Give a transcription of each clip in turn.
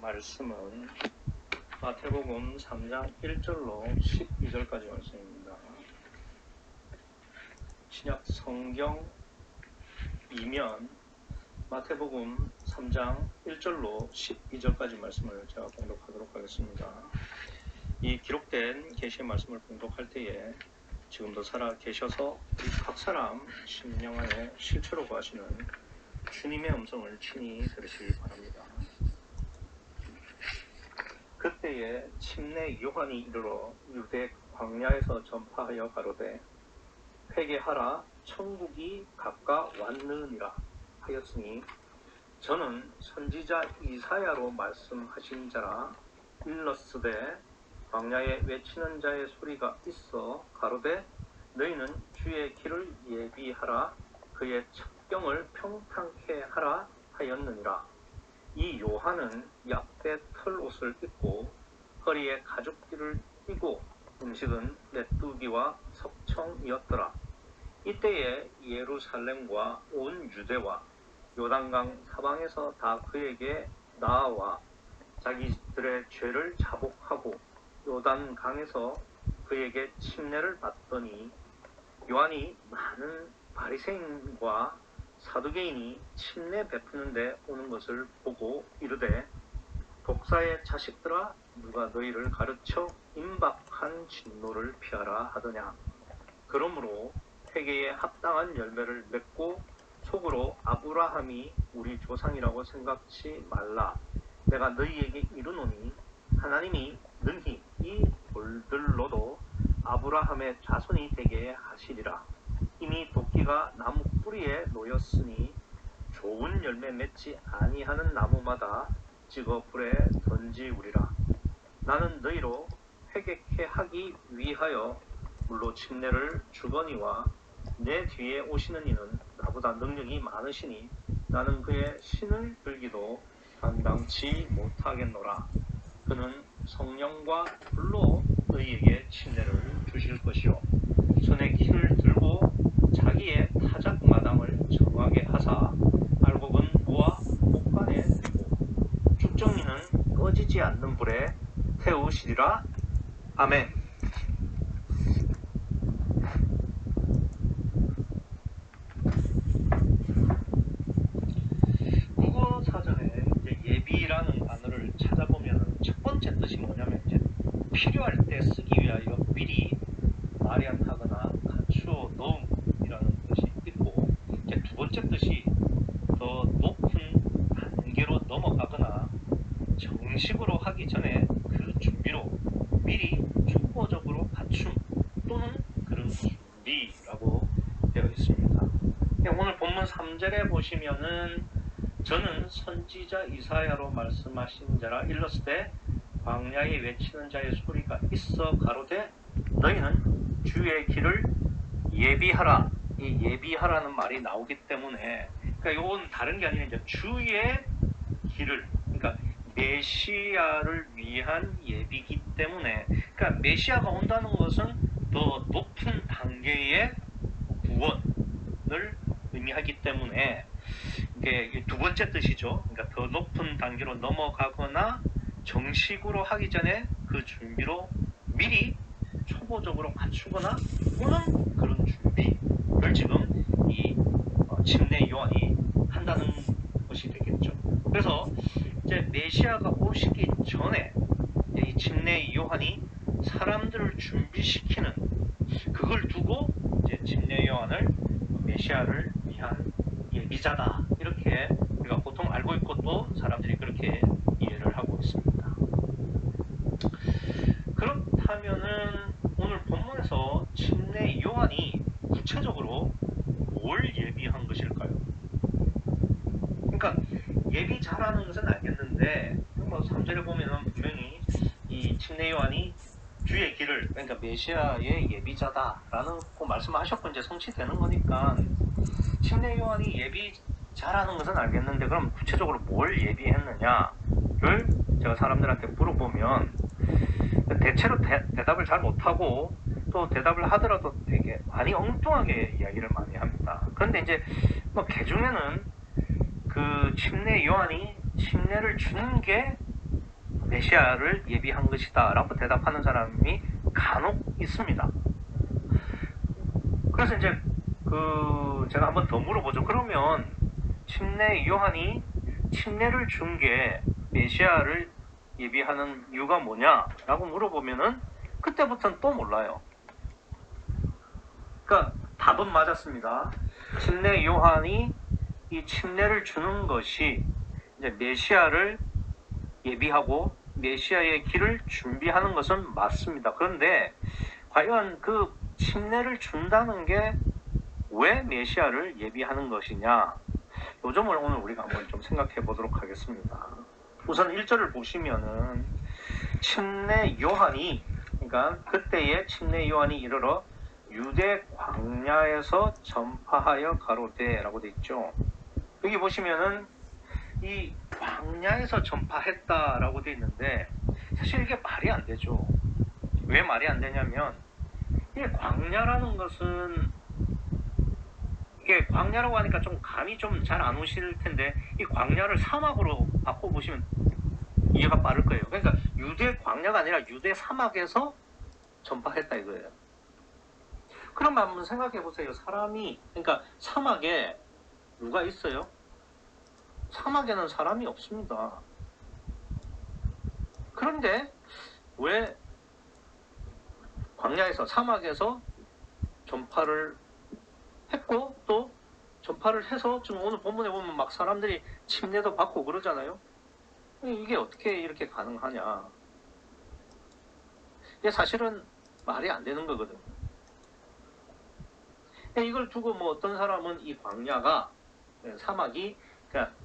말씀은 마태복음 3장 1절로 12절까지 말씀입니다. 신약 성경 이면 마태복음 3장 1절로 12절까지 말씀을 제가 봉독하도록 하겠습니다. 이 기록된 계시의 말씀을 봉독할 때에 지금도 살아 계셔서 우리 각 사람 심령 안에 실체로 거하시는 주님의 음성을 친히 들으시기 바랍니다. 그때에 침례 요한이 이르러 유대 광야에서 전파하여 가로되 회개하라 천국이 가까 왔느니라 하였으니 저는 선지자 이사야로 말씀하신 자라 일렀으되 광야에 외치는 자의 소리가 있어 가로되 너희는 주의 길을 예비하라 그의 첩경을 평탄케 하라 하였느니라. 이 요한은 약대 털옷을 입고 허리에 가죽띠를 띠고 음식은 메뚜기와 석청이었더라. 이때에 예루살렘과 온 유대와 요단강 사방에서 다 그에게 나아와 자기들의 죄를 자복하고 요단강에서 그에게 침례를 받더니 요한이 많은 바리새인과 사두개인이 침례 베푸는데 오는 것을 보고 이르되 독사의 자식들아 누가 너희를 가르쳐 임박한 진노를 피하라 하더냐. 그러므로 회개에 합당한 열매를 맺고 속으로 아브라함이 우리 조상이라고 생각지 말라. 내가 너희에게 이르노니 하나님이 능히 이 돌들로도 아브라함의 자손이 되게 하시리라. 이미 도끼가 나무 뿌리에 놓였으니 좋은 열매 맺지 아니하는 나무마다 찍어 불에 던지우리라. 나는 너희로 회개케 하기 위하여 물로 침례를 주거니와 내 뒤에 오시는 이는 나보다 능력이 많으시니 나는 그의 신을 들기도 감당치 못하겠노라. 그는 성령과 불로 너희에게 침례를 주실 것이요 손에 키를 들고 자기의 타작 마당을 정하게 하사 알곡은 모아 옷간에 들고 쭉정이는 꺼지지 않는 불에 태우시리라. 아멘. 국어 사전에 이제 예비라는 단어를 찾아보면 첫 번째 뜻이 뭐냐면 이제 필요할 때 쓰기 위하여 미리 마련하거나 갖추어 놓음이라는 뜻이 있고, 이제 두 번째 뜻이 더 높은 단계로 넘어가거나 정식으로 하기 전에 그 준비로 미리 초보적으로 갖춤 또는 그런 준비라고 되어 있습니다. 오늘 본문 3절에 보시면은 저는 선지자 이사야로 말씀하신 자라 일렀으되 광야에 외치는 자의 소리가 있어 가로되 너희는 주의 길을 예비하라. 이 예비하라는 말이 나오기 때문에, 그러니까 이건 다른 게 아니라 이제 주의 길을, 그러니까 메시아를 위한 예비이기 때문에, 그러니까 메시아가 온다는 것은 더 높은 단계의 구원을 의미하기 때문에 이게 두 번째 뜻이죠. 그러니까 더 높은 단계로 넘어가거나 정식으로 하기 전에 그 준비로 미리 초보적으로 갖추거나 또는 그런 준비를 지금 이 침례 요한이 한다는 것이 되겠죠. 그래서 이제 메시아가 오시기 전에 이 침례 요한이 사람들을 준비시키는, 그걸 두고 이제 침례 요한을 메시아를 위한 예비자다, 이렇게 우리가 보통 알고 있고 또 사람들이 그렇게 이해를 하고 있습니다. 그렇다면은 오늘 본문에서 침례 요한이 구체적으로 뭘 예비한 것일까요? 그러니까 예비자라는 것은 알겠는데, 뭐 3절에 보면은 분명히 이 침례 요한이 주의 길을, 그러니까 메시아의 예비자다라는 그 말씀하셨고 이제 성취되는 거니까 침례 요한이 예비자라는 것은 알겠는데 그럼 구체적으로 뭘 예비했느냐를 제가 사람들한테 물어보면 대체로 대답을 잘 못하고 또 대답을 하더라도 되게 많이 엉뚱하게 이야기를 많이 합니다. 그런데 이제 뭐 개중에는 그 침례 요한이 침례를 주는 게 메시아를 예비한 것이다 라고 대답하는 사람이 간혹 있습니다. 그래서 이제 제가 한번 더 물어보죠. 그러면 침례 요한이 침례를 준 게 메시아를 예비하는 이유가 뭐냐라고 물어보면은 그때부터는 또 몰라요. 그러니까 답은 맞았습니다. 침례 요한이 이 침례를 주는 것이 이제 메시아를 예비하고 메시아의 길을 준비하는 것은 맞습니다. 그런데 과연 그 침례를 준다는 게 왜 메시아를 예비하는 것이냐? 요 점을 오늘 우리가 한번 좀 생각해 보도록 하겠습니다. 우선 1절을 보시면은 침례 요한이, 그러니까 그때의 침례 요한이 이르러 유대 광야에서 전파하여 가로되 라고 되어 있죠. 여기 보시면은 이 광야에서 전파했다라고 되어 있는데 사실 이게 말이 안 되죠. 왜 말이 안 되냐면 이게 광야라는 것은, 이게 광야라고 하니까 좀 감이 좀 잘 안 오실 텐데 이 광야를 사막으로 바꿔보시면 이해가 빠를 거예요. 그러니까 유대 광야가 아니라 유대 사막에서 전파했다 이거예요. 그러면 한번 생각해 보세요. 사람이, 그러니까 사막에 누가 있어요? 사막에는 사람이 없습니다. 그런데 왜 광야에서, 사막에서 전파를 했고 또 전파를 해서 지금 오늘 본문에 보면 막 사람들이 침례도 받고 그러잖아요. 이게 어떻게 이렇게 가능하냐? 이게 사실은 말이 안 되는 거거든요. 이걸 두고 뭐 어떤 사람은 이 광야가, 사막이 그러니까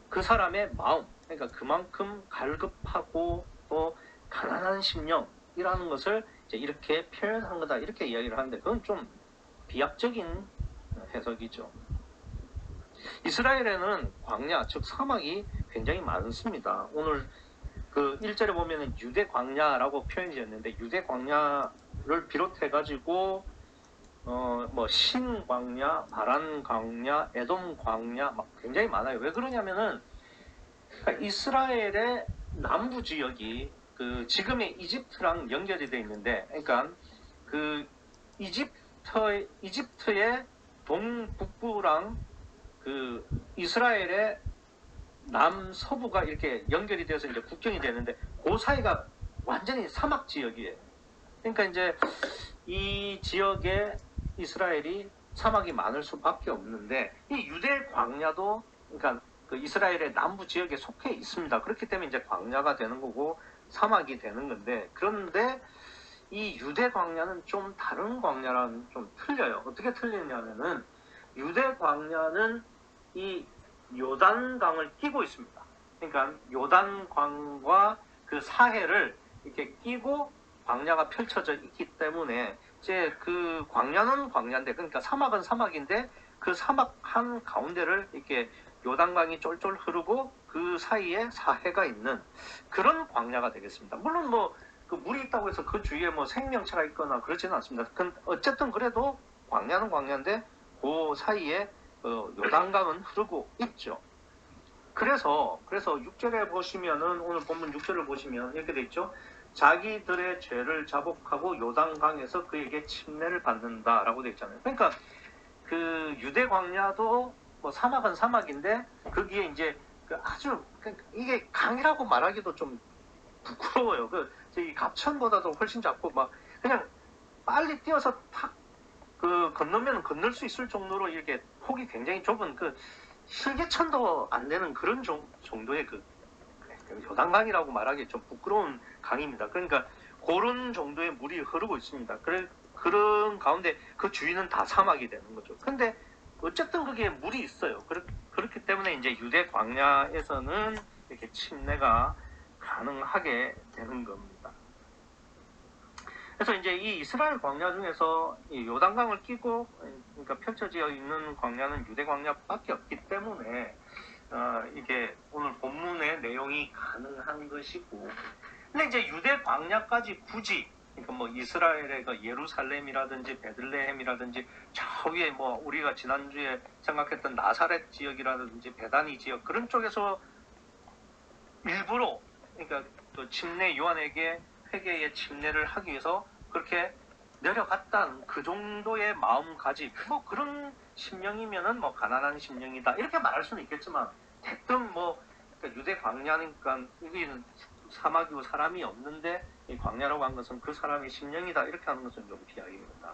그 사람의 마음, 그러니까 그만큼 갈급하고 또 가난한 심령이라는 것을 이제 이렇게 표현한 거다 이렇게 이야기를 하는데 그건 좀 비약적인 해석이죠. 이스라엘에는 광야, 즉 사막이 굉장히 많습니다. 오늘 그 1절에 보면은 유대 광야라고 표현이 되었는데 유대 광야를 비롯해 가지고 뭐 신광야, 바란 광야, 에돔 광야 막 굉장히 많아요. 왜 그러냐면은 그러니까 이스라엘의 남부 지역이 그 지금의 이집트랑 연결이 되어 있는데, 그러니까 그 이집트의 동북부랑 그 이스라엘의 남서부가 이렇게 연결이 돼서 이제 국경이 되는데 그 사이가 완전히 사막 지역이에요. 그러니까 이제 이 지역에 이스라엘이 사막이 많을 수밖에 없는데 이 유대 광야도 그러니까 그 이스라엘의 남부 지역에 속해 있습니다. 그렇기 때문에 이제 광야가 되는 거고 사막이 되는 건데, 그런데 이 유대 광야는 좀 다른 광야랑 좀 틀려요. 어떻게 틀리냐면은 유대 광야는 이 요단강을 끼고 있습니다. 그러니까 요단강과 그 사해를 이렇게 끼고 광야가 펼쳐져 있기 때문에 이제 그 광야는 광야인데, 그러니까 사막은 사막인데 그 사막 한 가운데를 이렇게 요단강이 쫄쫄 흐르고 그 사이에 사해가 있는 그런 광야가 되겠습니다. 물론 뭐 그 물이 있다고 해서 그 주위에 뭐 생명체가 있거나 그렇지는 않습니다. 어쨌든 그래도 광야는 광야인데 그 사이에 요단강은 흐르고 있죠. 그래서 6절에 보시면은 오늘 본문 6절을 보시면 이렇게 돼 있죠. 자기들의 죄를 자복하고 요단강에서 그에게 침례를 받는다라고 돼 있잖아요. 그러니까 그 유대 광야도 뭐 사막은 사막인데 거기에 이제 그 아주 이게 강이라고 말하기도 좀 부끄러워요. 저기 갑천보다도 훨씬 작고 막 그냥 빨리 뛰어서 탁 그 건너면 건널 수 있을 정도로 이렇게 폭이 굉장히 좁은 그 실개천도 안 되는 그런 정도의 그 요단강이라고 말하기 좀 부끄러운 강입니다. 그러니까 그런 정도의 물이 흐르고 있습니다. 그런 가운데 그 주위는 다 사막이 되는 거죠. 근데 어쨌든 그게 물이 있어요. 그렇기 때문에 이제 유대 광야에서는 이렇게 침례가 가능하게 되는 겁니다. 그래서 이제 이 이스라엘 광야 중에서 이 요단강을 끼고 그러니까 펼쳐져 있는 광야는 유대 광야밖에 없기 때문에 이게 오늘 본문의 내용이 가능한 것이고, 근데 이제 유대 광야까지 굳이 그러니까 뭐 이스라엘의 그 예루살렘이라든지 베들레헴이라든지 저 위에 뭐 우리가 지난주에 생각했던 나사렛 지역이라든지 베다니 지역 그런 쪽에서 일부러 그러니까 또 침례 요한에게 회개의 침례를 하기 위해서 그렇게 내려갔다는 그 정도의 마음가짐, 뭐 그런 심령이면은 뭐 가난한 심령이다 이렇게 말할 수는 있겠지만 대뜸 뭐 그러니까 유대 광야니까 여기는 사막이고 사람이 없는데 이 광야라고 한 것은 그 사람의 심령이다 이렇게 하는 것은 좀 비하입니다.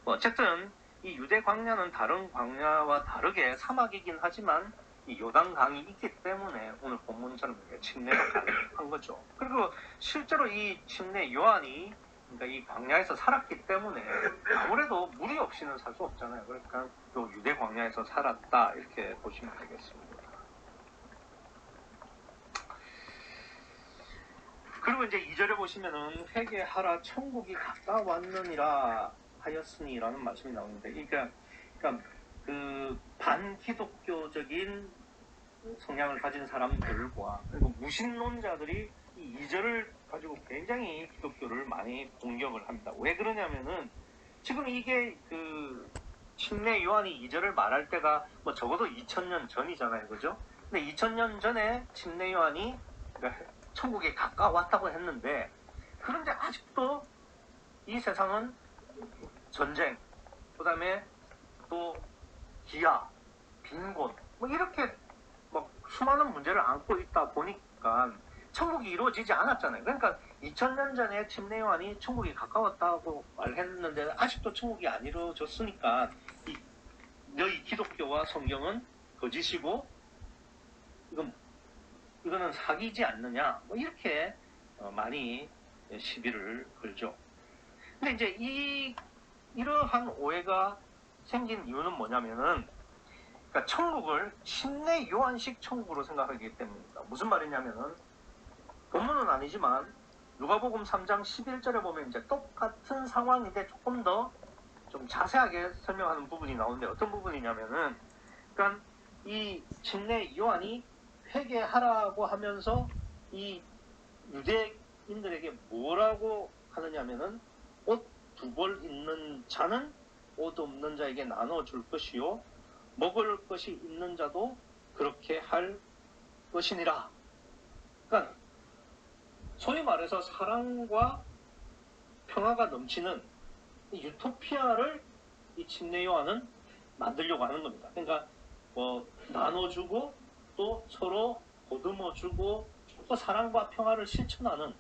뭐 어쨌든 이 유대 광야는 다른 광야와 다르게 사막이긴 하지만 이 요단강이 있기 때문에 오늘 본문처럼 침례가 가능한 거죠. 그리고 실제로 이 침례 요한이 그러니까 이 광야에서 살았기 때문에 아무래도 물이 없이는 살 수 없잖아요. 그러니까 또 유대 광야에서 살았다 이렇게 보시면 되겠습니다. 그리고 이제 2절에 보시면은 회개하라 천국이 가까웠느니라 하였으니라는 말씀이 나오는데 그러니까 그 반기독교적인 성향을 가진 사람들과 그리고 무신론자들이 이 2절을 가지고 굉장히 기독교를 많이 공격을 합니다. 왜 그러냐면은 지금 이게 그 침례 요한이 2절을 말할 때가 뭐 적어도 2000년 전이잖아요. 그죠? 근데 2000년 전에 침례 요한이 그러니까 천국에 가까웠다고 했는데 그런데 아직도 이 세상은 전쟁, 그 다음에 또 기아, 빈곤 뭐 이렇게 막 수많은 문제를 안고 있다 보니까 천국이 이루어지지 않았잖아요. 그러니까 2000년 전에 침례 요한이 천국이 가까웠다고 말했는데 아직도 천국이 안 이루어졌으니까 너희 기독교와 성경은 거짓이고 이거는 사기지 않느냐 뭐 이렇게 많이 시비를 걸죠. 근데 이제 이러한 오해가 생긴 이유는 뭐냐면은 그러니까 천국을 침례 요한식 천국으로 생각하기 때문입니다. 무슨 말이냐면은 본문은 아니지만 누가복음 3장 11절에 보면 이제 똑같은 상황인데 조금 더 좀 자세하게 설명하는 부분이 나오는데 어떤 부분이냐면은 그러니까 이 침례 요한이 회개하라고 하면서 이 유대인들에게 뭐라고 하느냐면은 옷 두 벌 있는 자는 옷 없는 자에게 나눠줄 것이요 먹을 것이 있는 자도 그렇게 할 것이니라. 그러니까 소위 말해서 사랑과 평화가 넘치는 이 유토피아를 이 침례 요한은 만들려고 하는 겁니다. 그러니까 뭐 나눠주고 또 서로 보듬어주고 또 사랑과 평화를 실천하는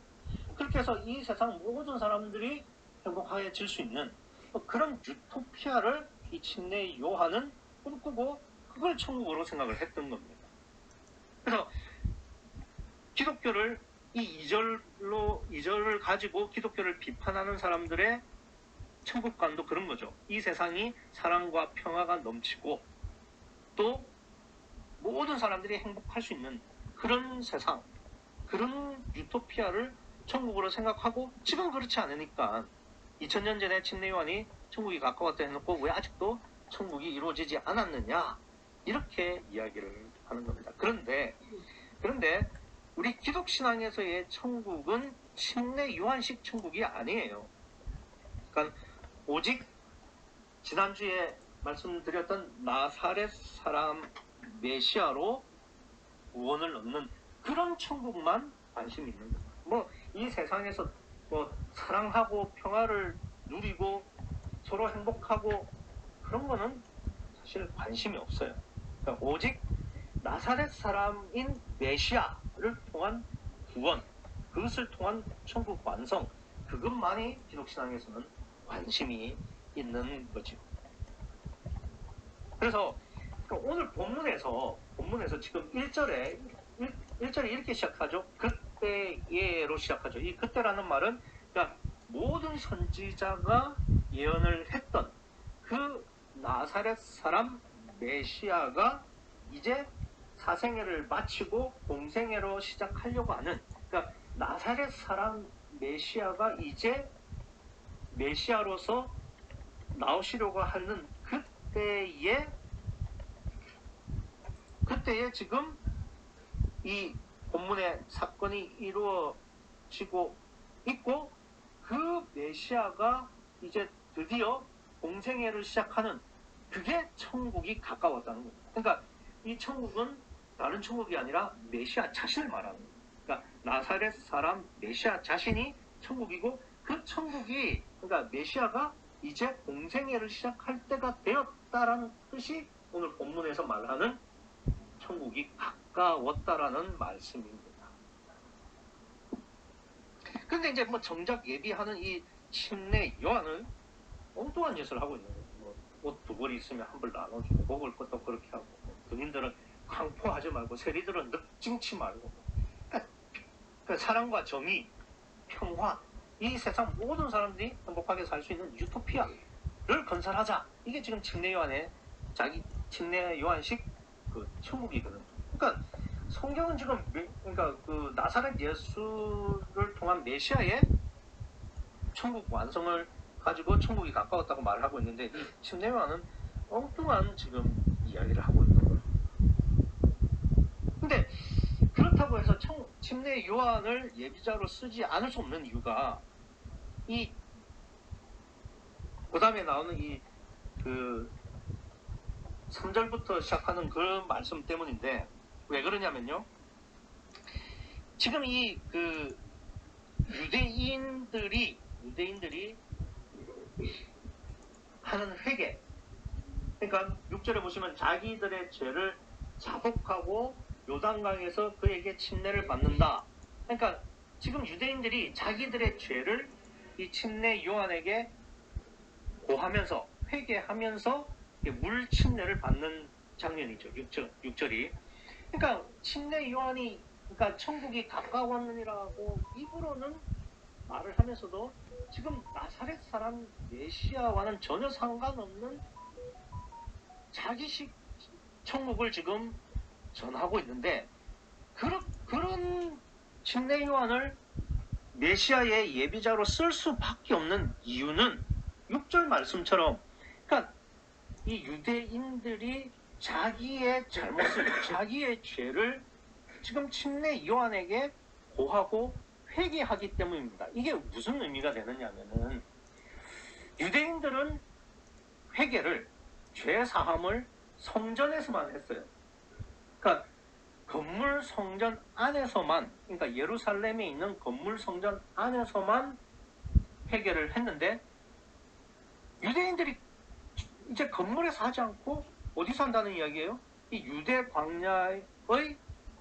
그렇게 해서 이 세상 모든 사람들이 행복해질 수 있는 그런 유토피아를 이 침례 요한은 꿈꾸고 그걸 천국으로 생각을 했던 겁니다. 그래서 기독교를 이 2절을 가지고 기독교를 비판하는 사람들의 천국관도 그런 거죠. 이 세상이 사랑과 평화가 넘치고 또 모든 사람들이 행복할 수 있는 그런 세상, 그런 유토피아를 천국으로 생각하고 지금 그렇지 않으니까 2000년 전에 침례 요한이 천국이 가까웠다 해놓고 왜 아직도 천국이 이루어지지 않았느냐 이렇게 이야기를 하는 겁니다. 그런데 우리 기독신앙에서의 천국은 침례 요한식 천국이 아니에요. 그러니까 오직 지난주에 말씀드렸던 나사렛 사람 메시아로 구원을 얻는 그런 천국만 관심이 있는 거예요. 뭐 이 세상에서 뭐 사랑하고 평화를 누리고 서로 행복하고 그런 거는 사실 관심이 없어요. 그러니까 오직 나사렛 사람인 메시아를 통한 구원, 그것을 통한 천국 완성, 그것만이 기독신앙에서는 관심이 있는 거죠. 그래서 오늘 본문에서 지금 1절에 이렇게 시작하죠. 그때예로 시작하죠. 이 그때라는 말은 그러니까 모든 선지자가 예언을 했던 그 나사렛 사람 메시아가 이제 사생애를 마치고 공생애로 시작하려고 하는 그러니까 나사렛 사람 메시아가 이제 메시아로서 나오시려고 하는 그때에 지금 이 본문의 사건이 이루어지고 있고 그 메시아가 이제 드디어 공생애를 시작하는 그게 천국이 가까웠다는 겁니다. 그러니까 이 천국은 다른 천국이 아니라 메시아 자신을 말하는 거예요. 그러니까 나사렛 사람 메시아 자신이 천국이고, 그 천국이, 그러니까 메시아가 이제 공생애를 시작할 때가 되었다라는 뜻이 오늘 본문에서 말하는 천국이 가까웠다라는 말씀입니다. 근데 이제 뭐 정작 예비하는 이 침례 요한은 엉뚱한 짓을 하고 있는 거예요. 옷 두 벌이 있으면 한 벌 나눠주고, 먹을 것도 그렇게 하고, 등인들은 강포하지 말고, 세리들은 늑증치 말고, 그 사랑과 정의, 평화, 이 세상 모든 사람들이 행복하게 살 수 있는 유토피아를 건설하자. 이게 지금 침례 요한의 자기 침례 요한식 그 천국이거든. 그러니까 성경은 지금 그러니까 그 나사렛 예수를 통한 메시아의 천국 완성을 가지고 천국이 가까웠다고 말을 하고 있는데, 이 침례 요한은 엉뚱한 지금 이야기를 하고 있는 거예요. 근데 그렇다고 해서 침례 요한을 예비자로 쓰지 않을 수 없는 이유가, 그 다음에 나오는 그 3절부터 시작하는 그 말씀 때문인데, 왜 그러냐면요. 지금 그 유대인들이 하는 회개, 그러니까 6절에 보시면 자기들의 죄를 자복하고 요단강에서 그에게 침례를 받는다. 그러니까 지금 유대인들이 자기들의 죄를 이 침례 요한에게 고하면서 회개하면서 물 침례를 받는 장면이죠. 6절이. 그러니까 침례 요한이, 그러니까 천국이 가까웠느니라고 입으로는 말을 하면서도 지금 나사렛 사람 메시아와는 전혀 상관없는 자기식 천국을 지금 전하고 있는데, 그런 침례 요한을 메시아의 예비자로 쓸 수밖에 없는 이유는 6절 말씀처럼, 그러니까 이 유대인들이 자기의 잘못을, 자기의 죄를 지금 침례 요한에게 고하고 회개하기 때문입니다. 이게 무슨 의미가 되느냐면은, 유대인들은 회개를, 죄 사함을 성전에서만 했어요. 그러니까 건물 성전 안에서만, 그러니까 예루살렘에 있는 건물 성전 안에서만 회개를 했는데, 유대인들이 이제 건물에서 하지 않고 어디서 한다는 이야기예요? 이 유대 광야의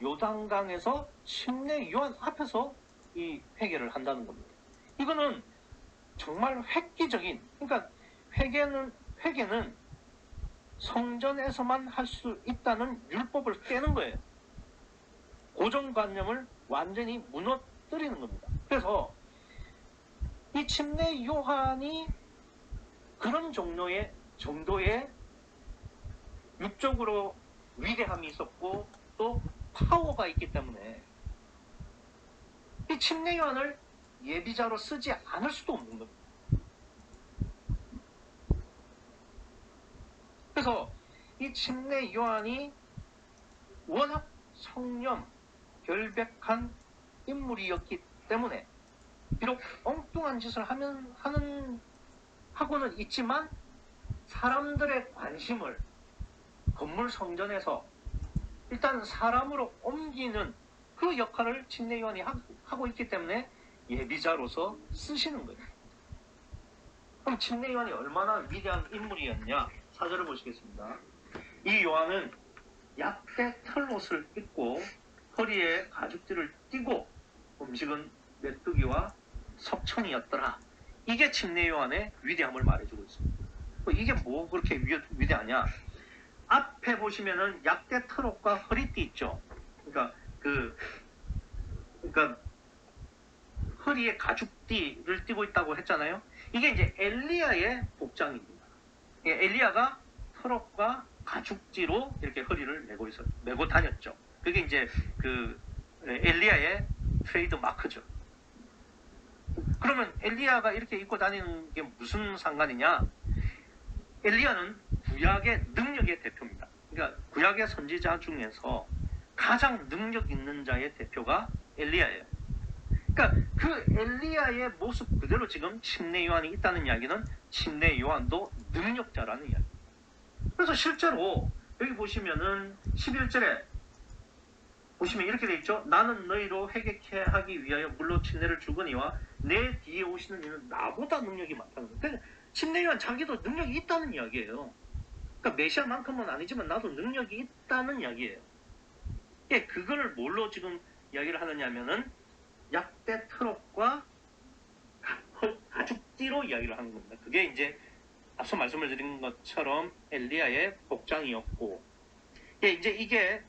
요단강에서 침례 요한 앞에서 이 회개를 한다는 겁니다. 이거는 정말 획기적인, 그러니까 회개는 성전에서만 할 수 있다는 율법을 깨는 거예요. 고정관념을 완전히 무너뜨리는 겁니다. 그래서 이 침례 요한이 그런 정도의 육적으로 위대함이 있었고 또 파워가 있기 때문에 이 침례 요한을 예비자로 쓰지 않을 수도 없는 겁니다. 그래서 이 침례 요한이 워낙 성령 결백한 인물이었기 때문에 비록 엉뚱한 짓을 하고는 있지만, 사람들의 관심을 건물 성전에서 일단 사람으로 옮기는 그 역할을 침례 요한이 하고 있기 때문에 예비자로서 쓰시는 거예요. 그럼 침례 요한이 얼마나 위대한 인물이었냐? 4절을 보시겠습니다. 이 요한은 약대 털옷을 입고 허리에 가죽띠를 띠고 음식은 메뚜기와 석청이었더라. 이게 침례 요한의 위대함을 말해주고 있습니다. 이게 뭐 그렇게 위대하냐? 앞에 보시면은 약대 털옷과 허리띠 있죠. 그러니까 허리에 가죽띠를 띠고 있다고 했잖아요. 이게 이제 엘리야의 복장입니다. 엘리야가 털옷과 가죽띠로 이렇게 허리를 메고 다녔죠. 그게 이제 그 엘리야의 트레이드 마크죠. 그러면 엘리야가 이렇게 입고 다니는 게 무슨 상관이냐? 엘리야는 구약의 능력의 대표입니다. 그러니까 구약의 선지자 중에서 가장 능력 있는 자의 대표가 엘리야예요. 그러니까 그 엘리야의 모습 그대로 지금 침례 요한이 있다는 이야기는 침례 요한도 능력자라는 이야기. 그래서 실제로 여기 보시면은 11절에 보시면 이렇게 돼 있죠. 나는 너희로 회개케 하기 위하여 물로 침례를 주거니와 내 뒤에 오시는 이는 나보다 능력이 많다는 거예요. 그러니까 침례요한 자기도 능력이 있다는 이야기예요. 그러니까 메시아만큼은 아니지만 나도 능력이 있다는 이야기예요. 예, 그걸 뭘로 지금 이야기를 하느냐 하면은 약대 트럭과 가죽띠로 이야기를 하는 겁니다. 그게 이제 앞서 말씀을 드린 것처럼 엘리야의 복장이었고, 예, 이제 이게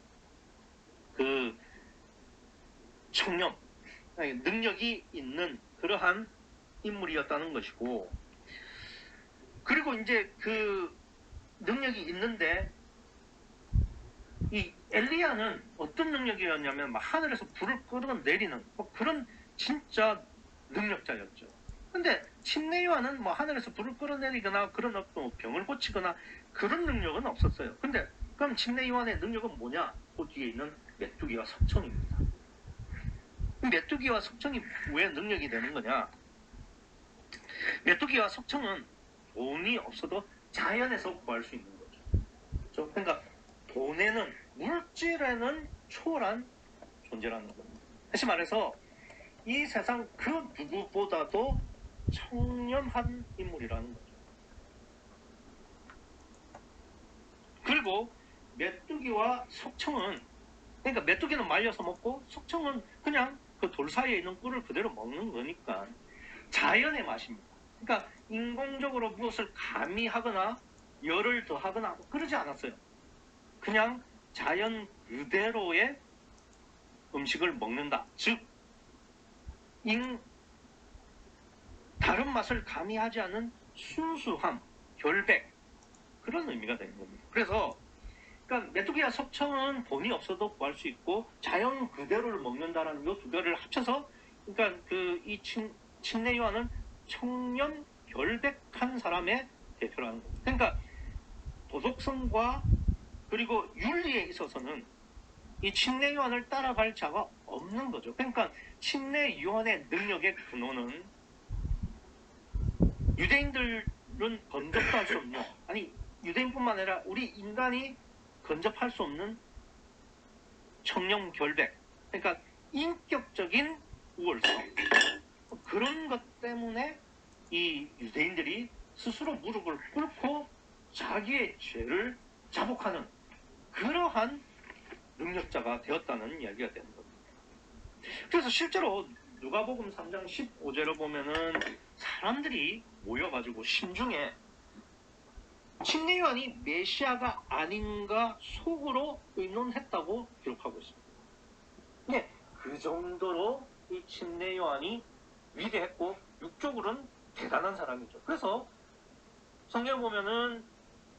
그 청렴, 능력이 있는 그러한 인물이었다는 것이고, 그리고 이제 그 능력이 있는데 이 엘리야는 어떤 능력이었냐면 막 하늘에서 불을 끌어내리는 뭐 그런 진짜 능력자였죠. 근데 침례요한은 뭐 하늘에서 불을 끌어내리거나 그런 어떤 병을 고치거나 그런 능력은 없었어요. 근데 그럼 침례요한의 능력은 뭐냐? 그 뒤에 있는 메뚜기와 석청입니다. 메뚜기와 석청이 왜 능력이 되는 거냐? 메뚜기와 석청은 돈이 없어도 자연에서 구할 수 있는 거죠. 그러니까 돈에는 물질에는 초월한 존재라는 겁니다. 다시 말해서 이 세상 그 누구보다도 청렴한 인물이라는 거죠. 그리고 메뚜기와 석청은, 그러니까 메뚜기는 말려서 먹고 석청은 그냥 그 돌 사이에 있는 꿀을 그대로 먹는 거니까 자연의 맛입니다. 그러니까 인공적으로 무엇을 가미하거나 열을 더하거나 그러지 않았어요. 그냥 자연 그대로의 음식을 먹는다. 즉 다른 맛을 가미하지 않는 순수함, 결백, 그런 의미가 되는 겁니다. 그래서 그러니까 메뚜기와 석청은 돈이 없어도 구할 수 있고 자연 그대로를 먹는다라는 이 두 개를 합쳐서, 그러니까 이 침례요한은 청렴 결백한 사람의 대표라는 겁니다. 그러니까 도덕성과 그리고 윤리에 있어서는 이 침례요한을 따라갈 자가 없는 거죠. 그러니까 침례요한의 능력의 근원은 유대인들은 건접도 할 수 없는, 아니 유대인뿐만 아니라 우리 인간이 건접할 수 없는 청렴 결백, 그러니까 인격적인 우월성, 그런 것 때문에 이 유대인들이 스스로 무릎을 꿇고 자기의 죄를 자복하는 그러한 능력자가 되었다는 이야기가 되는 겁니다. 그래서 실제로 누가복음 3장 15절을 보면은 사람들이 모여가지고 심중에 침례요한이 메시아가 아닌가 속으로 의논했다고 기록하고 있습니다. 네, 그 정도로 이 침례요한이 위대했고 육적으로는 대단한 사람이죠. 그래서 성경 보면은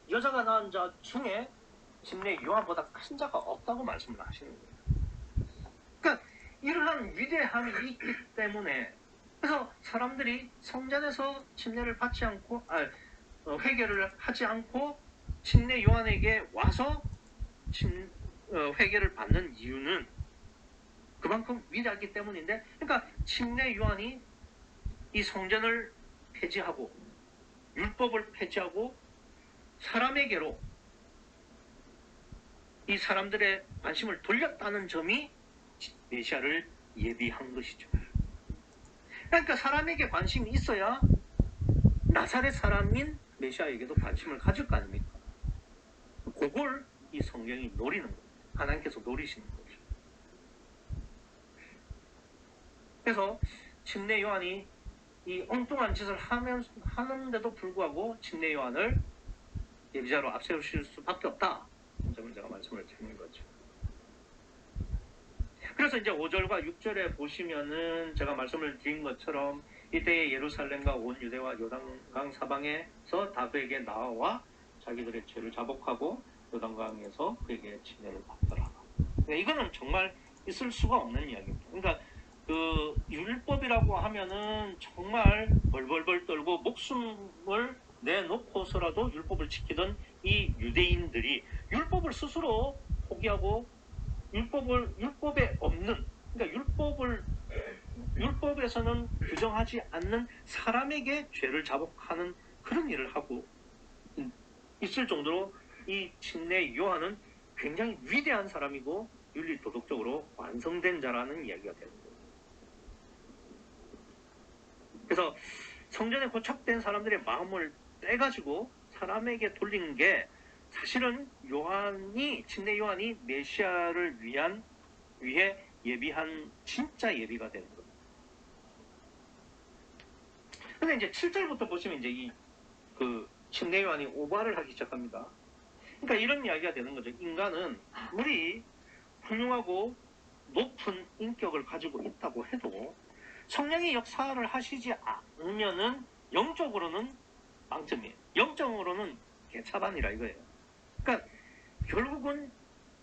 여자가 낳은 자 중에 침례요한보다 큰 자가 없다고 말씀을 하시는 거예요. 그러니까 이러한 위대함이 있기 때문에, 그래서 사람들이 성전에서 침례를 받지 않고 회개를 하지 않고 침례요한에게 와서 회개를 받는 이유는 그만큼 위대하기 때문인데, 그러니까 침례요한이 이 성전을 폐지하고 율법을 폐지하고 사람에게로 이 사람들의 관심을 돌렸다는 점이 메시아를 예비한 것이죠. 그러니까 사람에게 관심이 있어야 나사렛 사람인 메시아에게도 관심을 가질 거 아닙니까? 그걸 이 성경이 노리는 거예요. 하나님께서 노리시는 거죠. 그래서 침례요한이 이 엉뚱한 짓을 하는데도 불구하고 침례요한을 예비자로 앞세우실 수밖에 없다. 이 점을 제가 말씀을 드리는 거죠. 그래서 이제 5절과 6절에 보시면은 제가 말씀을 드린 것처럼 이때에 예루살렘과 온 유대와 요단강 사방에서 다 그에게 나와 자기들의 죄를 자복하고 요단강에서 그에게 침례를 받더라. 그러니까 이거는 정말 있을 수가 없는 이야기입니다. 그러니까 그 율법이라고 하면은 정말 벌벌벌 떨고 목숨을 내놓고서라도 율법을 지키던 이 유대인들이 율법을 스스로 포기하고 율법에 없는, 그러니까 율법에서는 규정하지 않는 사람에게 죄를 자복하는 그런 일을 하고 있을 정도로 이 침례 요한은 굉장히 위대한 사람이고 윤리 도덕적으로 완성된 자라는 이야기가 되는 거예요. 그래서 성전에 고착된 사람들의 마음을 떼가지고 사람에게 돌리는 게 사실은 침례 요한이 메시아를 위해 예비한 진짜 예비가 되는 겁니다. 근데 이제 7절부터 보시면 이제 침례 요한이 오바를 하기 시작합니다. 그러니까 이런 이야기가 되는 거죠. 인간은 아무리 훌륭하고 높은 인격을 가지고 있다고 해도 성령이 역사를 하시지 않으면은 영적으로는 망점이에요. 영적으로는 개차반이라 이거예요. 그러니까 결국은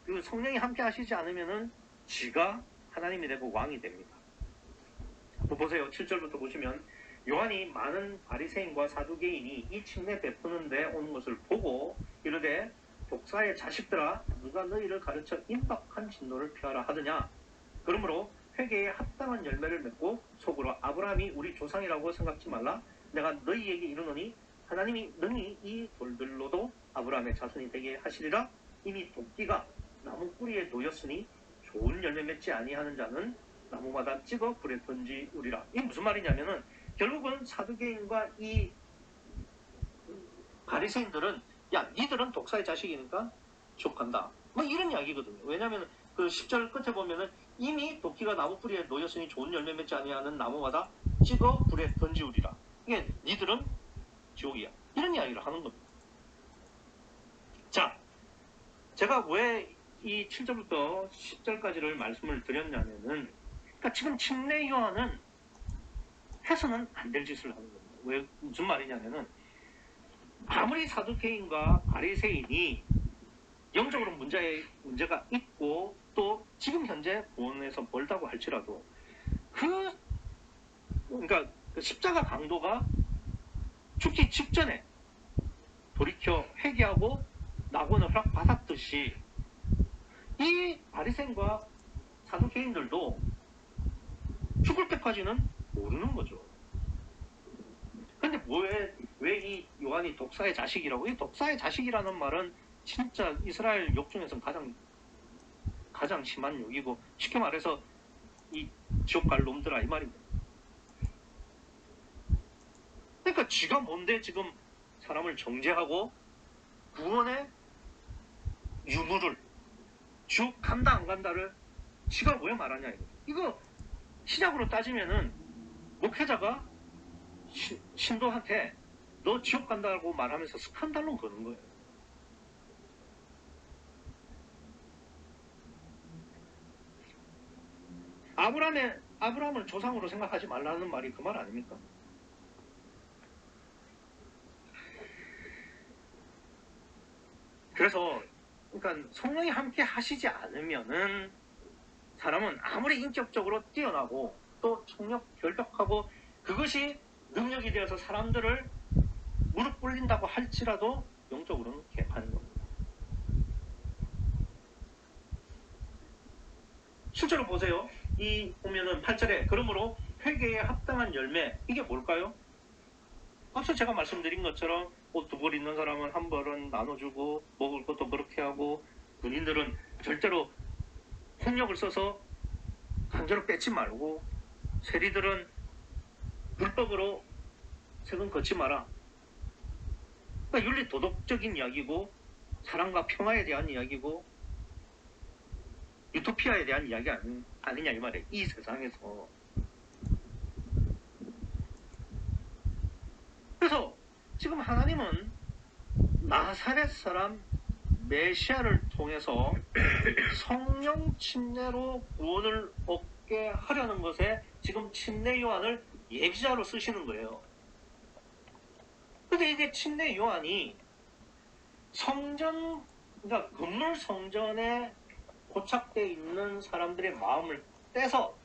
그 성령이 함께 하시지 않으면은 지가 하나님이 되고 왕이 됩니다. 보세요. 7절부터 보시면 요한이 많은 바리새인과 사두개인이 이 침례 베푸는 데 오는 것을 보고 이르되 독사의 자식들아 누가 너희를 가르쳐 임박한 진노를 피하라 하더냐. 그러므로 회개에 합당한 열매를 맺고 속으로 아브라함이 우리 조상이라고 생각지 말라. 내가 너희에게 이르노니 하나님이 능히 이 돌들로도 아브라함의 자손이 되게 하시리라. 이미 도끼가 나무 뿌리에 놓였으니 좋은 열매 맺지 아니하는 자는 나무마다 찍어 불에 던지우리라. 이게 무슨 말이냐면은 결국은 사두개인과 이 바리새인들은 야 니들은 독사의 자식이니까 족한다. 뭐 이런 이야기거든요. 왜냐하면 그 10절 끝에 보면은 이미 도끼가 나무 뿌리에 놓였으니 좋은 열매 맺지 아니하는 나무마다 찍어 불에 던지우리라. 이게 니들은 지옥이야. 이런 이야기를 하는 겁니다. 자, 제가 왜 이 7절부터 10절까지를 말씀을 드렸냐면은 그러니까 지금 침례 요한은 해서는 안 될 짓을 하는 겁니다. 왜 무슨 말이냐면은 아무리 사두개인과 바리새인이 영적으로 문제가 있고 또 지금 현재 구원에서 멀다고 할지라도 그러니까 그 십자가 강도가 죽기 직전에 돌이켜 회개하고 낙원을 허락받았듯이 이 바리새인과 사두개인들도 죽을 때까지는 모르는 거죠. 근데 왜 이 요한이 독사의 자식이라고? 이 독사의 자식이라는 말은 진짜 이스라엘 욕 중에서는 가장 심한 욕이고 쉽게 말해서 이 지옥 갈 놈들아 이 말입니다. 그러니까 지가 뭔데 지금 사람을 정죄하고 구원의 유무를 지옥 간다 안 간다를 지가 왜 말하냐 이거 시작으로 따지면은 목회자가 신도한테 너 지옥 간다고 말하면서 스칸달로 거는 거예요. 아브라함을 조상으로 생각하지 말라는 말이 그 말 아닙니까? 그래서 그러니까 성령이 함께 하시지 않으면은 사람은 아무리 인격적으로 뛰어나고 또 청력 결벽하고 그것이 능력이 되어서 사람들을 무릎 꿇린다고 할지라도 영적으로는 개판인 겁니다. 실제로 보세요. 이 보면은 8절에 그러므로 회개에 합당한 열매 이게 뭘까요? 앞서 제가 말씀드린 것처럼 옷 2벌 있는 사람은 1벌은 나눠주고 먹을 것도 그렇게 하고 군인들은 절대로 폭력을 써서 강제로 뺏지 말고 세리들은 불법으로 세금 걷지 마라. 그러니까 윤리 도덕적인 이야기고 사랑과 평화에 대한 이야기고 유토피아에 대한 이야기 아니냐 이 말이에요. 이 세상에서. 그래서 지금 하나님은 나사렛 사람 메시아를 통해서 성령 침례로 구원을 얻게 하려는 것에 지금 침례 요한을 예비자로 쓰시는 거예요. 근데 이게 침례 요한이 그러니까 건물 성전에 고착되어 있는 사람들의 마음을 떼서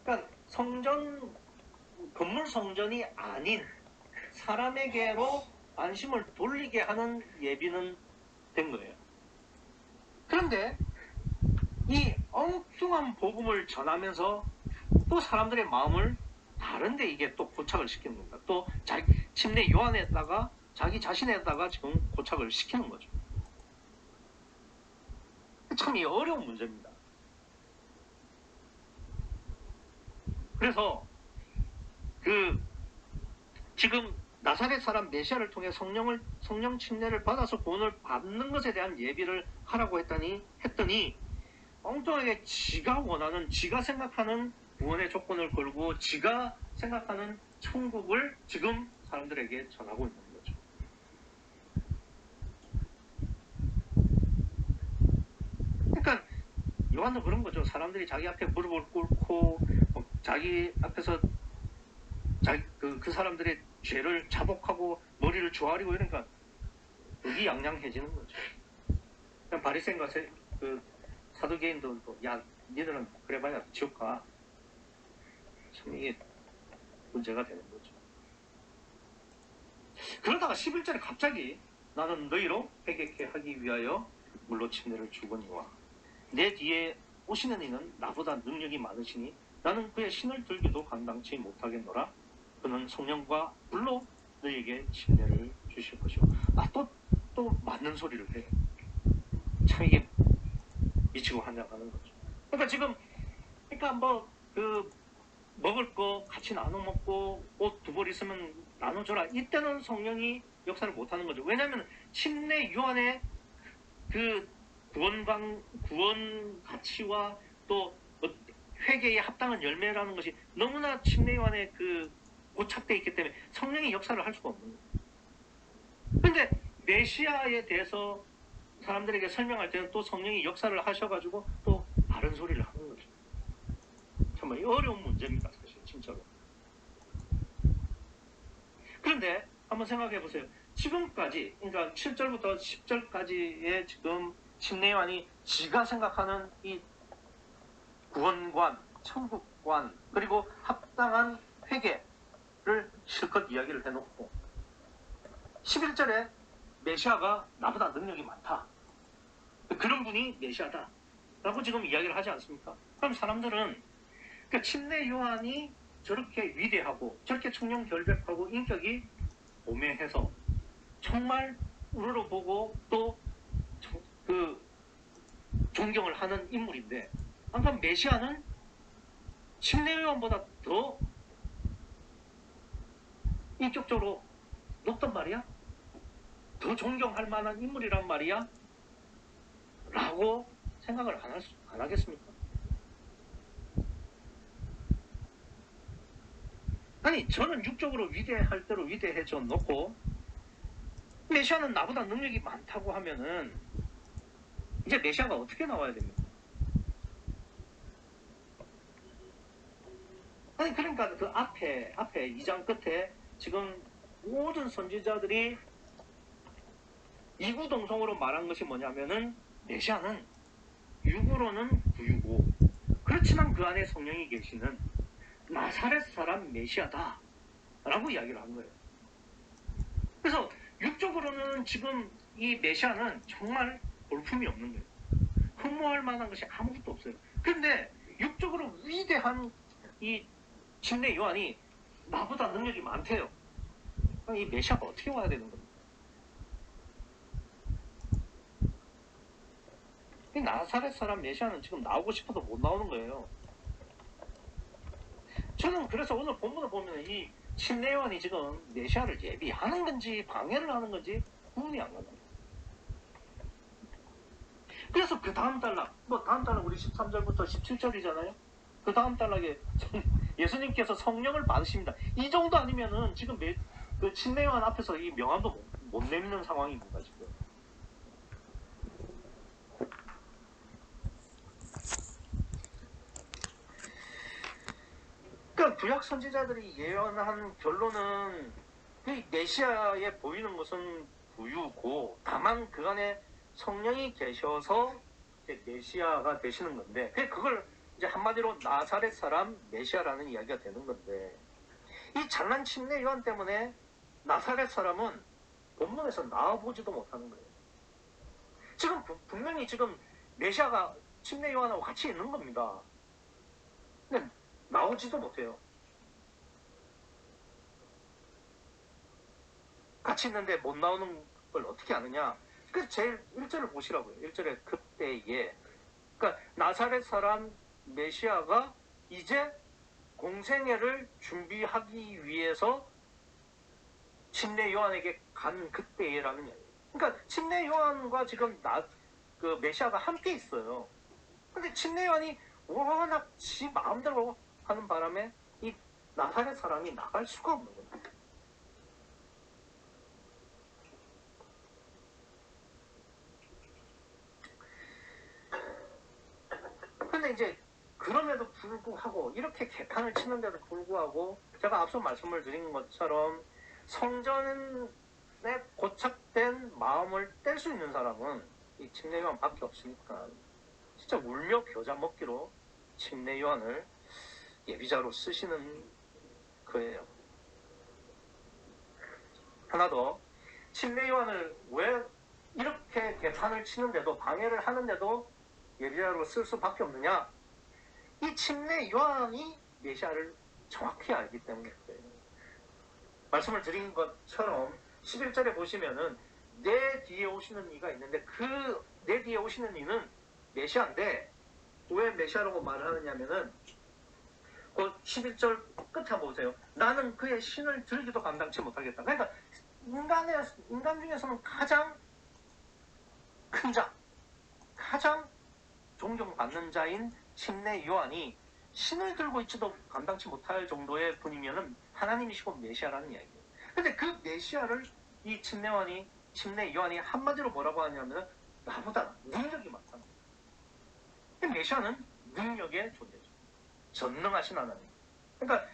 그러니까 건물 성전이 아닌 사람에게로 안심을 돌리게 하는 예비는 된 거예요. 그런데 이 엉뚱한 복음을 전하면서 또 사람들의 마음을 다른데 이게 또 고착을 시키는 겁니다. 또 침례 요한에다가 자기 자신에다가 지금 고착을 시키는 거죠. 참 이 어려운 문제입니다. 그래서 그 지금 나사렛 사람 메시아를 통해 성령 침례를 받아서 구원을 받는 것에 대한 예비를 하라고 했더니 엉뚱하게 지가 원하는, 지가 생각하는 구원의 조건을 걸고 지가 생각하는 천국을 지금 사람들에게 전하고 있는 거죠. 그러니까 요한도 그런 거죠. 사람들이 자기 앞에 무릎을 꿇고 자기 앞에서 그 사람들의 죄를 자복하고 머리를 조아리고 이러니까 의기양양해지는 거죠. 그냥 바리새인과 그 사두개인들도 야 니들은 그래봐야 지옥 가. 참 이게 문제가 되는 거죠. 그러다가 11절에 갑자기 나는 너희로 회개케 하기 위하여 물로 침례를 주거니와 내 뒤에 오시는 이는 나보다 능력이 많으시니 나는 그의 신을 들기도 감당치 못하겠노라. 그는 성령과 불로 너희에게 침례를 주실 것이고. 또 맞는 소리를 해요. 참 이게 미치고 환장하는 거죠. 그러니까 지금 먹을 거 같이 나눠 먹고 옷 두 벌 있으면 나눠줘라. 이때는 성령이 역사를 못하는 거죠. 왜냐하면 침례 요한의 그 구원 가치와 또 회개에 합당한 열매라는 것이 너무나 침례 요한의 고착되어 있기 때문에 성령이 역사를 할 수가 없는 거예요. 근데 메시아에 대해서 사람들에게 설명할 때는 또 성령이 역사를 하셔가지고 또 다른 소리를 하는 거죠. 정말 어려운 문제입니다, 사실 진짜로. 그런데 한번 생각해 보세요. 지금까지, 그러니까 7절부터 10절까지의 지금 침례 요한이 지가 생각하는 이 구원관, 천국관, 그리고 합당한 회개를 실컷 이야기를 해놓고 11절에 메시아가 나보다 능력이 많다. 그런 분이 메시아다. 라고 지금 이야기를 하지 않습니까? 그럼 사람들은 그 침례 요한이 저렇게 위대하고 저렇게 청렴결백하고 인격이 오매해서 정말 우러러보고 또 존경을 하는 인물인데, 그러니까 메시아는 침례 요한보다 더 인격적으로 높단 말이야? 더 존경할 만한 인물이란 말이야? 라고 생각을 안 하겠습니까? 아니, 저는 육적으로 위대할 대로 위대해져 놓고 메시아는 나보다 능력이 많다고 하면은 이제 메시아가 어떻게 나와야 됩니까? 아니, 그러니까 그 앞에 2장 끝에 지금 모든 선지자들이 이구동성으로 말한 것이 뭐냐면은 메시아는 육으로는 구유고 그렇지만 그 안에 성령이 계시는 나사렛 사람 메시아다 라고 이야기를 한 거예요. 그래서 육적으로는 지금 이 메시아는 정말 볼품이 없는 거예요. 흠모할 만한 것이 아무것도 없어요. 그런데 육적으로 위대한 이 침례 요한이 나보다 능력이 많대요. 이 메시아가 어떻게 와야 되는 겁니까? 이 나사렛 사람 메시아는 지금 나오고 싶어도 못 나오는 거예요. 저는 그래서 오늘 본문을 보면 이 침례 요한이 지금 메시아를 예비하는 건지 방해를 하는 건지 구분이 안 가요. 그래서 그 다음 단락, 다음 단락 우리 13절부터 17절이잖아요. 그 다음 단락에 예수님께서 성령을 받으십니다. 이 정도 아니면은 지금 그 침례 요한 앞에서 이 명함도 못 내미는 상황입니다, 지금. 그러니까 구약 선지자들이 예언한 결론은 그 메시아에 보이는 것은 부유고 다만 그 안에 성령이 계셔서 메시아가 되시는 건데 그걸 이제 한마디로 나사렛 사람 메시아라는 이야기가 되는 건데 이 잘난 침례 요한 때문에 나사렛 사람은 본문에서 나와보지도 못하는 거예요. 지금 분명히 지금 메시아가 침례 요한하고 같이 있는 겁니다. 근데 나오지도 못해요. 같이 있는데 못 나오는 걸 어떻게 아느냐? 그래서 제일 1절을 보시라고요. 1절에 그때에 그러니까 나사렛 사람 메시아가 이제 공생애를 준비하기 위해서 침례 요한에게 간 그때라는 이야기예요. 그러니까 침례 요한과 지금 그 메시아가 함께 있어요. 근데 침례 요한이 워낙 지 마음대로 하는 바람에 이 나사렛 사람이 나갈 수가 없는 거예요. 근데 이제 그럼에도 불구하고 이렇게 개판을 치는데도 불구하고 제가 앞서 말씀을 드린 것처럼 성전에 고착된 마음을 뗄 수 있는 사람은 이 침례 요한밖에 없으니까 진짜 울며 겨자 먹기로 침례 요한을 예비자로 쓰시는 거예요. 하나 더, 침례 요한을 왜 이렇게 개판을 치는데도 방해를 하는데도 예비자로 쓸 수밖에 없느냐? 이 침례 요한이 메시아를 정확히 알기 때문에 그래요. 말씀을 드린 것처럼 11절에 보시면은 내 뒤에 오시는 이가 있는데 그 내 뒤에 오시는 이는 메시아인데 왜 메시아라고 말을 하느냐면은 그 11절 끝에 한번 보세요. 나는 그의 신을 들기도 감당치 못하겠다. 그러니까 인간 중에서는 가장 큰 자, 가장 존경받는 자인 침례 요한이 신을 들고 있지도 감당치 못할 정도의 분이면은 하나님이시고 메시아라는 이야기예요. 근데 그 메시아를 이 침례 요한이 한마디로 뭐라고 하냐면은 나보다 능력이 많다. 메시아는 능력의 존재죠. 전능하신 하나님. 그러니까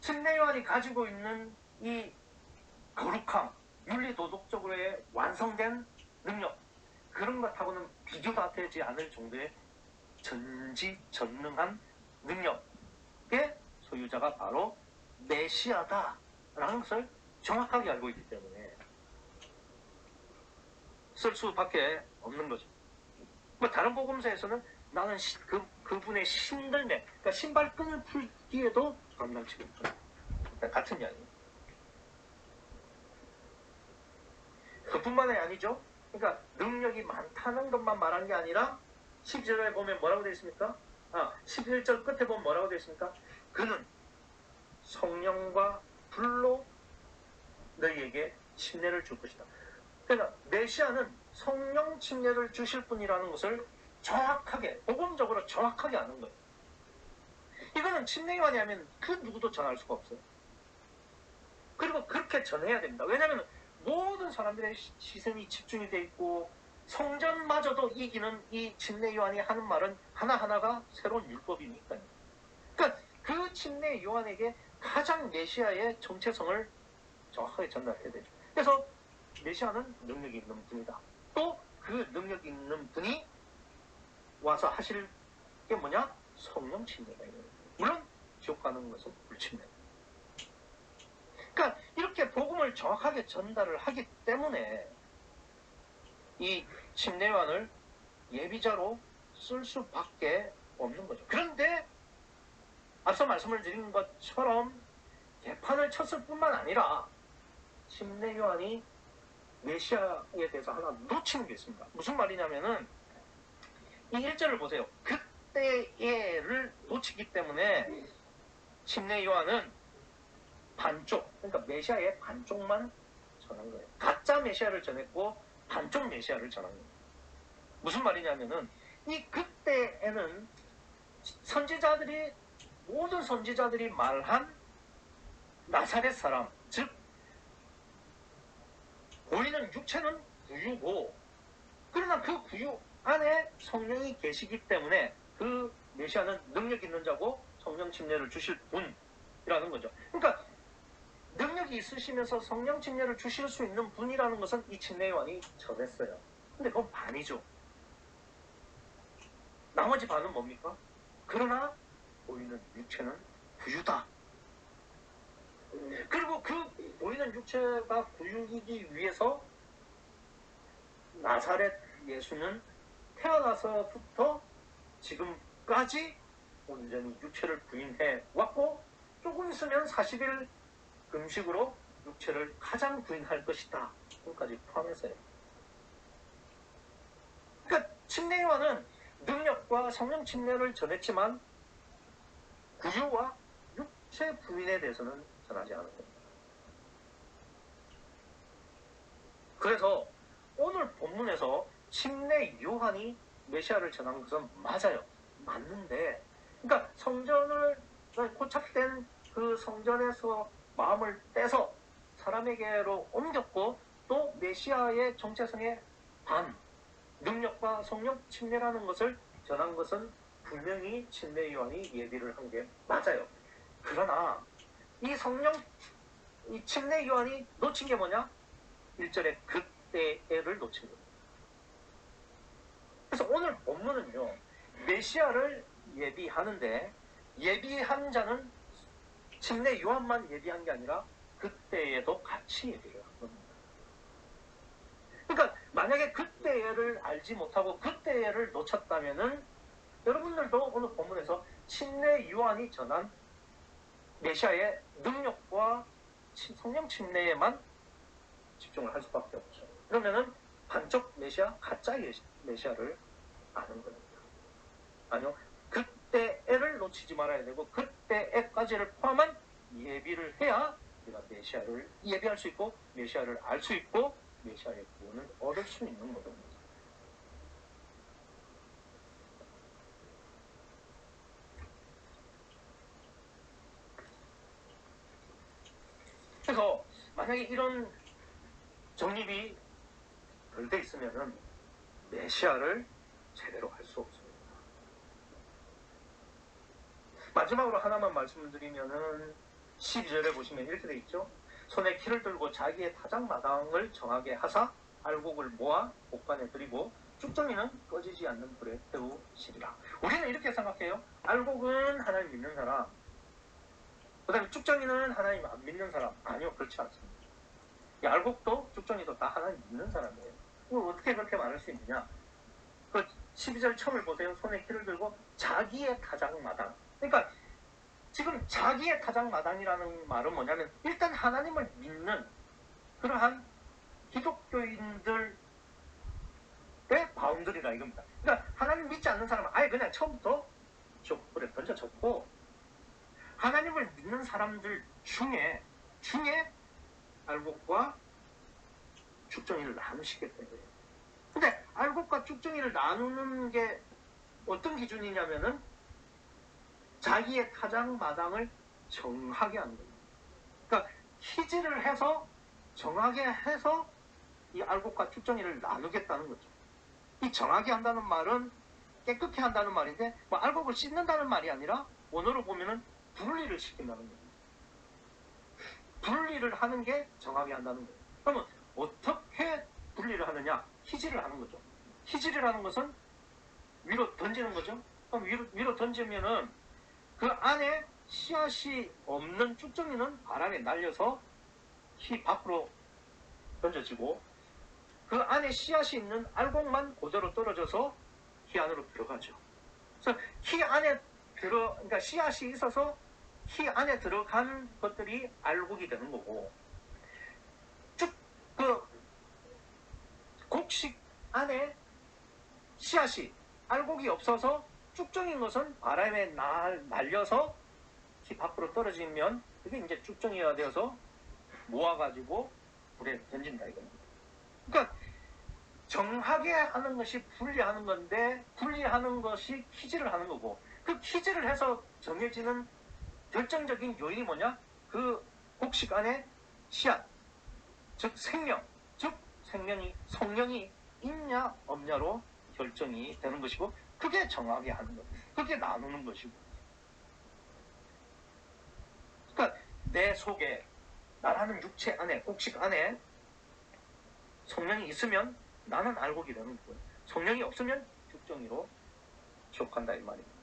침례 요한이 가지고 있는 이 거룩함, 윤리 도덕적으로의 완성된 능력, 그런 것하고는 비교가 되지 않을 정도의 전지전능한 능력의 소유자가 바로 메시아다라는 것을 정확하게 알고 있기 때문에 쓸 수밖에 없는 거죠. 뭐 다른 복음서에서는 나는 그분의 신들매, 그러니까 신발끈을 풀기에도 감당치 못한다. 같은 이야기예요. 그뿐만이 아니죠. 그러니까 능력이 많다는 것만 말한 게 아니라 12절에 보면 뭐라고 되어 있습니까? 11절 끝에 보면 뭐라고 되어 있습니까? 그는 성령과 불로 너희에게 침례를 줄 것이다. 그러니까 메시아는 성령 침례를 주실 분이라는 것을 정확하게, 복음적으로 정확하게 아는 거예요. 이거는 침례 요한이 하면 그 누구도 전할 수가 없어요. 그리고 그렇게 전해야 됩니다. 왜냐하면 모든 사람들의 시선이 집중이 돼 있고 성전마저도 이기는 이 침례 요한이 하는 말은 하나하나가 새로운 율법이니까요. 그러니까 그 침례 요한에게 가장 메시아의 정체성을 정확하게 전달해야 되죠. 그래서 메시아는 능력이 있는 분이다. 또 그 능력이 있는 분이 와서 하실 게 뭐냐? 성령 침례가 있는 거예요. 물론 지옥 가는 것은 불침례. 그러니까 이렇게 복음을 정확하게 전달을 하기 때문에 이 침례 요한을 예비자로 쓸 수밖에 없는 거죠. 그런데 앞서 말씀을 드린 것처럼 개판을 쳤을 뿐만 아니라 침례 요한이 메시아에 대해서 하나 놓치는 게 있습니다. 무슨 말이냐면은 이 1절을 보세요. 그때를 놓치기 때문에 침례 요한은 반쪽, 그러니까 메시아의 반쪽만 전한 거예요. 가짜 메시아를 전했고 반쪽 메시아를 전한 거예요. 무슨 말이냐면은 이 그때에는 모든 선지자들이 말한 나사렛 사람, 즉 보이는 육체는 구유고, 그러나 그 구유 안에 성령이 계시기 때문에 그 메시아는 능력 있는 자고 성령 침례를 주실 분이라는 거죠. 그러니까 능력이 있으시면서 성령 침례를 주실 수 있는 분이라는 것은 이 침례 요한이 전했어요. 근데 그건 반이죠. 나머지 반은 뭡니까? 그러나 보이는 육체는 구유다. 그리고 그 보이는 육체가 구유이기 위해서 나사렛 예수는 태어나서부터 지금까지 온전히 육체를 부인해 왔고 조금 있으면 40일 금식으로 육체를 가장 부인할 것이다. 지금까지 포함해서요. 그러니까 침례 요한은 능력과 성령 침례를 전했지만 구유와 제 부인에 대해서는 전하지 않은 겁니다. 그래서 오늘 본문에서 침례 요한이 메시아를 전한 것은 맞아요. 맞는데, 그러니까 성전을 고착된 그 성전에서 마음을 떼서 사람에게로 옮겼고, 또 메시아의 정체성에 능력과 성령 침례라는 것을 전한 것은 분명히 침례 요한이 예비를 한 게 맞아요. 그러나 이 침례 요한이 놓친 게 뭐냐? 1절에 그때를 놓친 겁니다. 그래서 오늘 본문은요, 메시아를 예비하는데, 예비한 자는 침례 요한만 예비한 게 아니라 그때에도 같이 예비를 한 겁니다. 그러니까 만약에 그때를 알지 못하고 그때를 놓쳤다면은 여러분들도 오늘 본문에서 침례 요한이 전한 메시아의 능력과 성령 침례에만 집중을 할 수밖에 없죠. 그러면은 반쪽 메시아, 가짜 메시아를 아는 겁니다. 아니요, 그때를 놓치지 말아야 되고 그때까지를 포함한 예비를 해야 우리가 메시아를 예비할 수 있고 메시아를 알 수 있고 메시아의 구원을 얻을 수 있는 것입니다. 그래서 만약에 이런 정립이 덜 돼 있으면은 메시아를 제대로 알 수 없습니다. 마지막으로 하나만 말씀드리면은 12절에 보시면 이렇게 돼 있죠. 손에 키를 들고 자기의 타작마당을 정하게 하사 알곡을 모아 곡간에 들이고 쭉정이는 꺼지지 않는 불에 태우시리라. 우리는 이렇게 생각해요. 알곡은 하나님 믿는 사람, 그 다음에 쭉정이는 하나님 안 믿는 사람. 아니요, 그렇지 않습니다. 이 알곡도 쭉정이도 다 하나님 믿는 사람이에요. 이거 어떻게 그렇게 말할 수 있느냐? 그 12절 처음을 보세요. 손에 키를 들고 자기의 타작마당. 그러니까 지금 자기의 타작마당이라는 말은 뭐냐면 일단 하나님을 믿는 그러한 기독교인들의 바운드리라 이겁니다. 그러니까 하나님 믿지 않는 사람은 아예 그냥 처음부터 지옥불에 던져졌고, 하나님을 믿는 사람들 중에 알곡과 쭉정이를 나누시겠다는 거예요. 근데 알곡과 쭉정이를 나누는 게 어떤 기준이냐면은 자기의 타작마당을 정하게 하는 거예요. 그러니까 희지를 해서 정하게 해서 이 알곡과 쭉정이를 나누겠다는 거죠. 이 정하게 한다는 말은 깨끗게 한다는 말인데 뭐 알곡을 씻는다는 말이 아니라 원어로 보면은 분리를 시킨다는 거예요. 분리를 하는 게 정하게 한다는 거예요. 그러면 어떻게 분리를 하느냐? 희지를 하는 거죠. 희지를 하는 것은 위로 던지는 거죠. 그럼 위로 던지면은 그 안에 씨앗이 없는 쭉정이는 바람에 날려서 희 밖으로 던져지고, 그 안에 씨앗이 있는 알곡만 그대로 떨어져서 희 안으로 들어가죠. 그래서 그러니까 씨앗이 있어서 희 안에 들어간 것들이 알곡이 되는 거고, 그 곡식 안에 씨앗이 알곡이 없어서 쭉정인 것은 바람에 날려서 희 밖으로 떨어지면 그게 이제 쭉정이가 되어서 모아가지고 불에 던진다 이겁니다. 그러니까 정하게 하는 것이 분리하는 건데 분리하는 것이 키즈를 하는 거고, 그 키즈를 해서 정해지는 결정적인 요인이 뭐냐? 그 곡식 안에 씨앗, 즉 성령이 있냐 없냐로 결정이 되는 것이고, 그게 정하게 하는 겁니다. 그게 나누는 것이고. 그러니까 내 속에 나라는 육체 안에 곡식 안에 성령이 있으면 나는 알곡이 되는 거고요. 성령이 없으면 죽정이로 지옥한다 이 말입니다.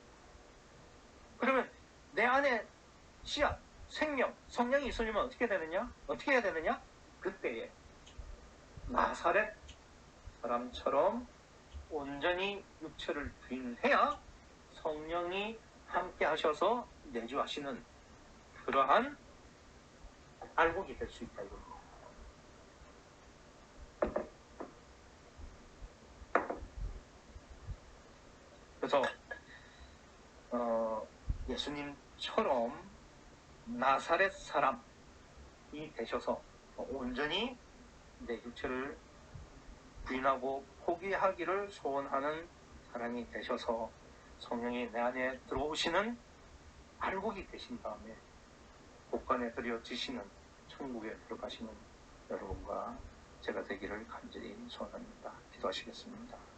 그러면 내 안에 씨앗, 생명, 성령이 있으려면 어떻게 해야 되느냐? 그때에 나사렛 사람처럼 온전히 육체를 부인해야 성령이 함께 하셔서 내주하시는 그러한 알곡이 될 수 있다 이겁니다. 그래서 예수님처럼 나사렛 사람이 되셔서 온전히 내 육체를 부인하고 포기하기를 소원하는 사람이 되셔서 성령이 내 안에 들어오시는 알곡이 되신 다음에 복간에 들여지시는 천국에 들어가시는 여러분과 제가 되기를 간절히 소원합니다. 기도하시겠습니다.